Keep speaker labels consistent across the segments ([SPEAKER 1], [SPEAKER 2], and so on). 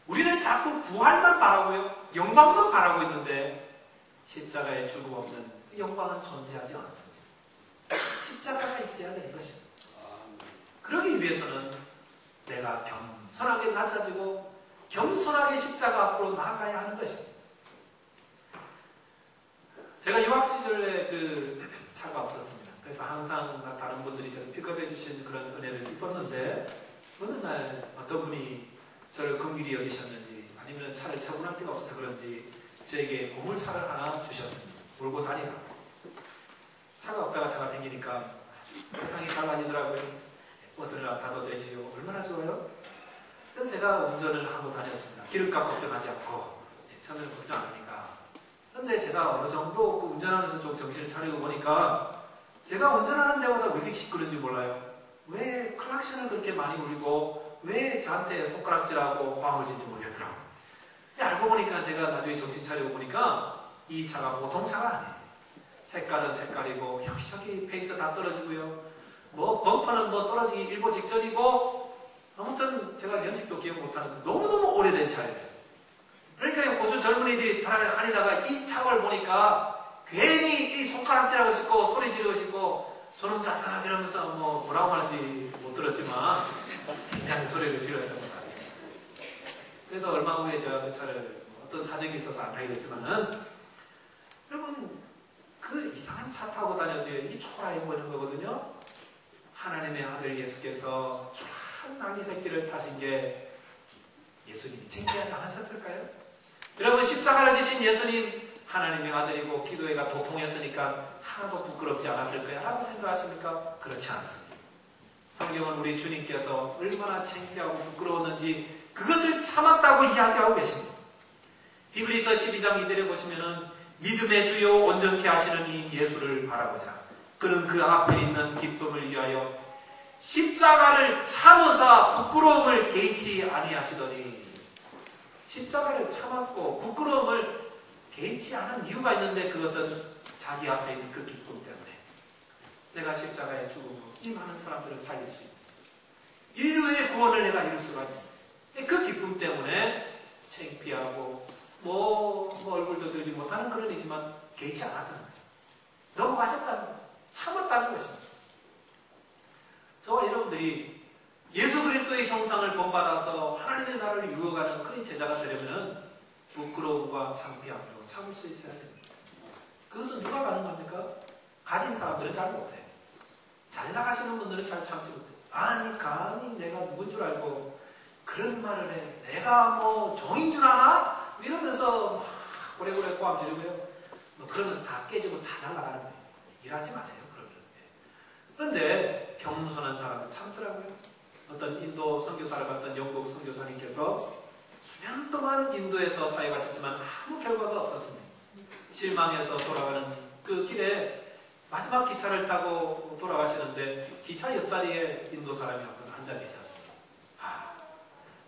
[SPEAKER 1] 우리는 자꾸 부활만 바라고요. 영광만 바라고 있는데 십자가에 죽음 없는 영광은 존재하지 않습니다. 십자가가 있어야 되는 것입니다. 그러기 위해서는 내가 겸손하게 낮아지고 겸손하게 십자가 앞으로 나아가야 하는 것입니다. 제가 유학 시절에 차가 없었습니다. 그래서 항상 다른 분들이 저를 픽업해 주신 그런 은혜를 입었는데 어느 날 어떤 분이 저를 긍휼히 여기셨는지 아니면 차를 처분할 데가 없어서 그런지 저에게 고물차를 하나 주셨습니다. 몰고 다니라고. 차가 없다가 차가 생기니까 세상이 달라지더라고요. 버스를 타도 되지요. 얼마나 좋아요? 그래서 제가 운전을 하고 다녔습니다. 기름값 걱정하지 않고 처음에는 걱정 안 하니까. 근데 제가 어느 정도 운전하면서 좀 정신을 차리고 보니까 제가 운전하는 데마다 왜 이렇게 시끄러운지 몰라요. 왜 클락션을 그렇게 많이 울리고 왜 저한테 손가락질하고 화음을 짓는지 모르겠더라고요. 알고 보니까 제가 나중에 정신 차리고 보니까 이 차가 보통 차가 아니에요. 색깔은 색깔이고 여기저기 페인트 다 떨어지고요. 범퍼는 떨어지기 일보 직전이고 아무튼 제가 연식도 기억 못하는 너무너무 오래된 차예요. 그러니까 호주 젊은이들이 다니다가 이 차를 보니까 괜히 이 손가락질하고 싶고 소리 지르고 싶고 저는 짜증나게 이러면서 뭐라고 하는지 못 들었지만 굉장히 소리를 지르었던 것 같아요. 그래서 얼마 후에 제가 그 차를 어떤 사정이 있어서 안 타게 됐지만은 여러분 그 이상한 차 타고 다녀도 이 초라해 보이는 거거든요. 하나님의 아들 예수께서 초라한 나귀 새끼를 타신 게 예수님이 창피하지 않으셨을까요? 여러분 십자가를 지신 예수님 하나님의 아들이고 기도회가 도통했으니까 하나도 부끄럽지 않았을 거야 라고 생각하십니까? 그렇지 않습니다. 성경은 우리 주님께서 얼마나 창피하고 부끄러웠는지 그것을 참았다고 이야기하고 계십니다. 히브리서 12장 2절에 보시면은 믿음의 주요 온전케 하시는 이 예수를 바라보자. 그는 그 앞에 있는 기쁨을 위하여 십자가를 참으사 부끄러움을 개의치 아니하시더니. 십자가를 참았고 부끄러움을 개의치 않은 이유가 있는데 그것은 자기 앞에 있는 그 기쁨 때문에 내가 십자가에 죽음으로 이 많은 사람들을 살릴 수 있는 인류의 구원을 내가 이룰 수가 있는 그 기쁨 때문에 창피하고 얼굴도 들지 못하는 그런 이지만 개의치 않았다는 거예요. 넘어가셨다는 거예요. 참았다는 것입니다. 저와 여러분들이 예수 그리스도의 형상을 본받아서 하나님의 나라를 이루어가는 그런 제자가 되려면 부끄러움과 창피함으로 참을 수 있어야 됩니다. 그것은 누가 가능합니까? 가진 사람들은 잘 못해요. 잘 나가시는 분들은 잘 참지 못해요. 아니 감히 내가 누군 줄 알고 그런 말을 해. 내가 종인 줄 아나? 이러면서 고래고래 꼬암 지르고요. 그러면 다 깨지고 다 날아가는 거예요. 일하지 마세요. 그러면. 그런데 겸손한 사람은 참더라고요. 어떤 인도 선교사를 봤던 영국 선교사님께서 수년 동안 인도에서 사역하셨지만 아무 결과가 없었습니다. 실망해서 돌아가는 그 길에 마지막 기차를 타고 돌아가시는데 기차 옆자리에 인도 사람이 앉아 계셨습니다.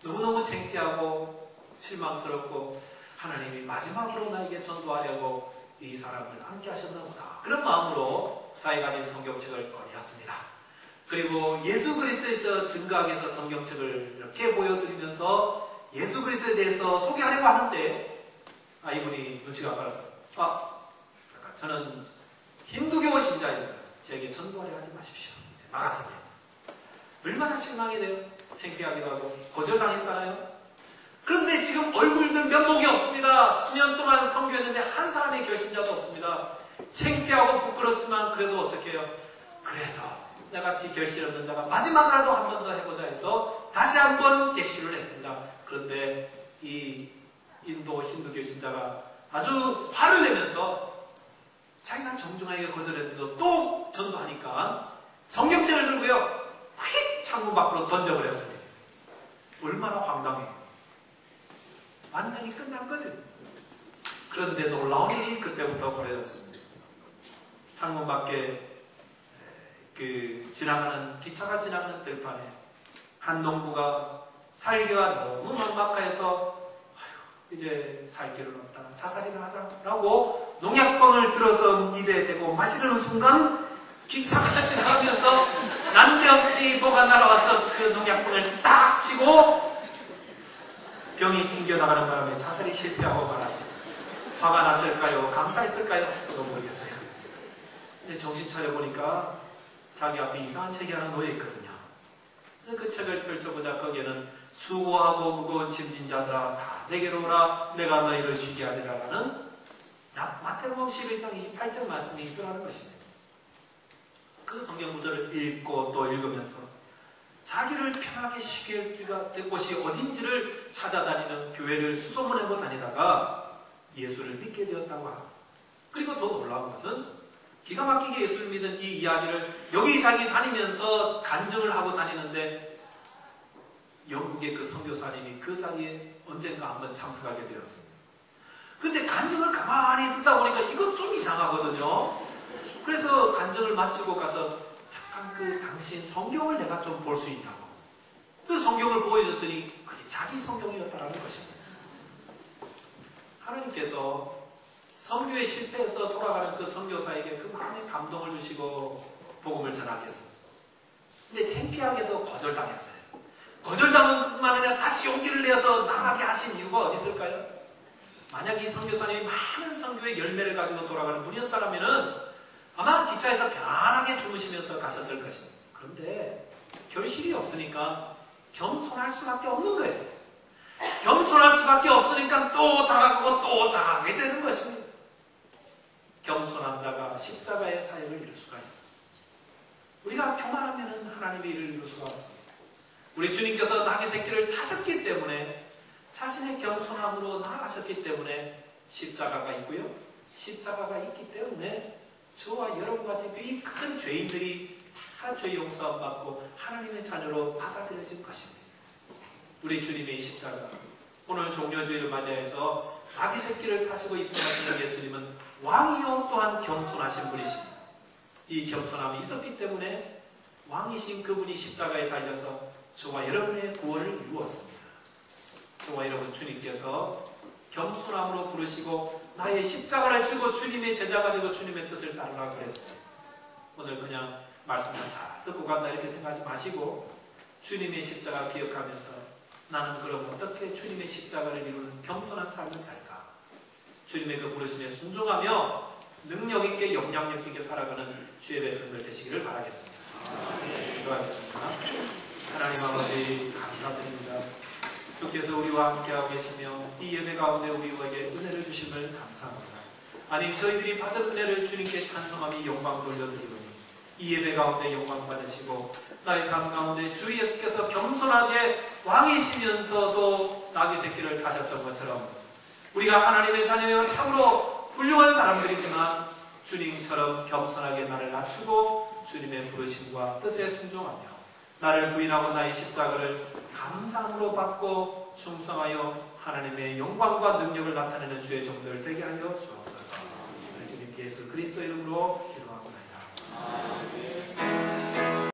[SPEAKER 1] 너무너무 창피하고 실망스럽고 하나님이 마지막으로 나에게 전도하려고 이 사람을 함께 하셨나 보다. 그런 마음으로 자기 가진 성경책을 꺼내었습니다. 그리고 예수 그리스도에서 증거하기 위해서 성경책을 이렇게 보여드리면서 예수 그리스도에 대해서 소개하려고 하는데 이분이 눈치가 빨라서 잠깐 저는 힌두교 신자입니다. 제게 전도하려 하지 마십시오. 막았습니다. 얼마나 실망이 돼요. 창피하기도 하고 거절당했잖아요. 그런데 지금 얼굴들 면목이 없습니다. 수년 동안 선교했는데 한 사람의 결신자도 없습니다. 창피하고 부끄럽지만 그래도 어떻게 해요? 그래도 나같이 결실 없는 자가 마지막으로도 한 번 더 해보자 해서 다시 한 번 계시를 했습니다. 그런데 이 인도 힌두교 신자가 아주 화를 내면서 자기가 정중하게 거절했는데도 또 전도하니까 성경책을 들고요 휙 창문 밖으로 던져버렸습니다. 얼마나 황당해요. 완전히 끝난 거죠. 그런데 놀라운 일이 그때부터 벌어졌습니다. 창문 밖에 지나가는 기차가 지나가는 들판에 한 농부가 살기가 너무 막막해서 이제 살 길은 없다. 자살이나 하자라고 농약병을 들어서 입에 대고 마시는 순간 기차가 지나가면서 난데없이 뭐가 날아와서 그 농약병을 딱 치고 병이 튕겨나가는 바람에 자살이 실패하고 말았습니다. 화가 났을까요? 감사했을까요? 저도 모르겠어요. 근데 정신 차려보니까 자기 앞에 이상한 책이 하나 놓여있거든요. 그 책을 펼쳐보자 거기에는 수고하고 무거운 짐진 자들아 다 내게로 오라 내가 너희를 쉬게 하리라 라는 마태복음 11장 28절 말씀이 있더라는 것입니다. 그 성경 구절을 읽고 또 읽으면서 자기를 편하게 쉬게 할 곳이 어딘지를 찾아다니는 교회를 수소문하고 다니다가 예수를 믿게 되었다고 합니다. 그리고 더 놀라운 것은 기가 막히게 예수를 믿은 이 이야기를 여기저기 다니면서 간증을 하고 다니는데 영국의 그 선교사님이 그 자리에 언젠가 한번 참석하게 되었습니다. 근데 간증을 가만히 듣다 보니까 이거 좀 이상하거든요. 그래서 간증을 마치고 가서 잠깐 그 당신 성경을 내가 좀 볼 수 있다고. 그 성경을 보여줬더니 그게 자기 성경이었다라는 것입니다. 하나님께서 선교에 실패해서 돌아가는 그 선교사에게 그 마음의 감동을 주시고 복음을 전하게 했습니다. 근데 창피하게도 거절당했어요. 거절당한 뿐만 아니라 다시 용기를 내서 나가게 하신 이유가 어디 있을까요? 만약 이 선교사님이 많은 선교의 열매를 가지고 돌아가는 분이었다면 아마 기차에서 편안하게 주무시면서 가셨을 것입니다. 그런데 결실이 없으니까 겸손할 수밖에 없는 거예요. 겸손할 수밖에 없으니까 또 다가가고 또 다가가게 되는 것입니다. 겸손한 자가 십자가의 사역을 이룰 수가 있습니다. 우리가 교만하면 하나님의 일을 이룰 수가 없습니다. 우리 주님께서 나귀 새끼를 타셨기 때문에 자신의 겸손함으로 나아가셨기 때문에 십자가가 있고요. 십자가가 있기 때문에 저와 여러분같이 이 큰 죄인들이 다 죄 용서 받고 하나님의 자녀로 받아들여질 것입니다. 우리 주님의 십자가, 오늘 종려주의를 맞이해서 나귀 새끼를 타시고 입성하시는 예수님은 왕이요 또한 겸손하신 분이십니다. 이 겸손함이 있었기 때문에 왕이신 그분이 십자가에 달려서 저와 여러분의 구원을 이루었습니다. 저와 여러분 주님께서 겸손함으로 부르시고 나의 십자가를 지고 주님의 제자가 되고 주님의 뜻을 따르라 그랬습니다. 오늘 그냥 말씀만 잘 듣고 간다 이렇게 생각하지 마시고 주님의 십자가 기억하면서 나는 그럼 어떻게 주님의 십자가를 이루는 겸손한 삶을 살까? 주님의 그 부르심에 순종하며 능력 있게 영향력 있게 살아가는 주의 백성들 되시기를 바라겠습니다. 기도하겠습니다. 하나님 아버지 감사드립니다. 주께서 우리와 함께하고 계시며 이 예배 가운데 우리에게 은혜를 주심을 감사합니다. 아니 저희들이 받은 은혜를 주님께 찬송하며 영광 돌려드리오니 이 예배 가운데 영광 받으시고 나의 삶 가운데 주 예수께서 겸손하게 왕이시면서도 나귀 새끼를 타셨던 것처럼 우리가 하나님의 자녀여 참으로 훌륭한 사람들이지만 주님처럼 겸손하게 나를 낮추고 주님의 부르심과 뜻에 순종하며 나를 부인하고 나의 십자가를 감사함으로 받고 충성하여 하나님의 영광과 능력을 나타내는 주의 종들 되게 하여 주옵소서. 주님 예수 그리스도 이름으로 기도합니다. 아멘.